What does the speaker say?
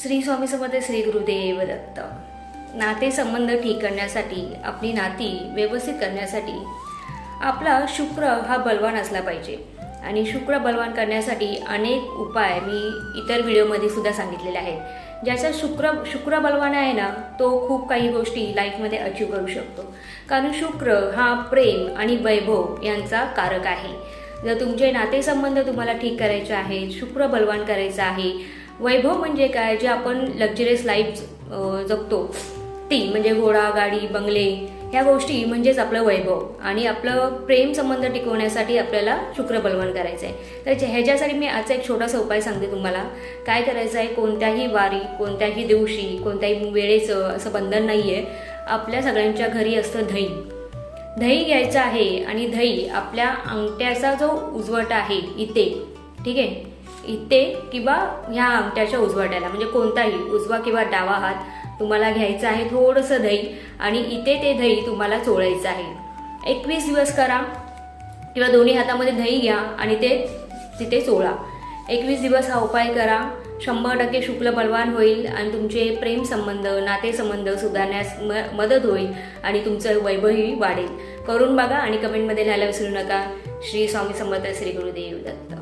श्री स्वामी समर्थ, श्री गुरुदेव दत्त. नाते संबंध ठीक करण्यासाठी, आपली नाती व्यवस्थित करण्यासाठी आपला शुक्र हा बलवान असला पाहिजे. आणि शुक्र बलवान करण्यासाठी अनेक उपाय मी इतर व्हिडिओमध्ये सुद्धा सांगितलेले आहेत. ज्याचा शुक्र बलवान आहे ना, तो खूप काही गोष्टी लाईफमध्ये अचीव करू शकतो. कारण शुक्र हा प्रेम आणि वैभव यांचा कारक आहे. जर तुमचे नातेसंबंध तुम्हाला ठीक करायचे आहेत, शुक्र बलवान करायचं आहे. वैभव म्हणजे काय, जे आपण लक्झरियस लाईफ जगतो ती म्हणजे घोडा, गाडी, बंगले ह्या गोष्टी म्हणजेच आपलं वैभव. आणि आपलं प्रेम संबंध टिकवण्यासाठी आपल्याला शुक्र बलवान करायचं आहे. तर ह्याच्यासाठी मी आजचा एक छोटासा उपाय सांगते तुम्हाला. काय करायचं आहे, कोणत्याही वारी, कोणत्याही दिवशी, कोणत्याही वेळेचं असं बंधन नाही आहे. आपल्या सगळ्यांच्या घरी असतं दही. दही घ्यायचं आहे आणि दही आपल्या अंगठ्याचा जो उजवटा आहे इथे, ठीक आहे, इथे किंवा ह्या अंगठ्याच्या उजवट्याला, म्हणजे कोणताही उजवा किंवा डावा हात तुम्हाला घ्यायचं आहे थोडंसं दही आणि इथे ते दही तुम्हाला चोळायचं आहे. 21 दिवस करा किंवा दोन्ही हातामध्ये दही घ्या आणि ते तिथे चोळा. 21 दिवस हा उपाय करा. 100% शुक्ल बलवान होईल आणि तुमचे प्रेमसंबंध, नातेसंबंध सुधारण्यास मदत होईल आणि तुमचं वैभवही वाढेल. करून बघा आणि कमेंटमध्ये लिहायला विसरू नका. श्री स्वामी समर्थ, श्री गुरुदेव दत्त.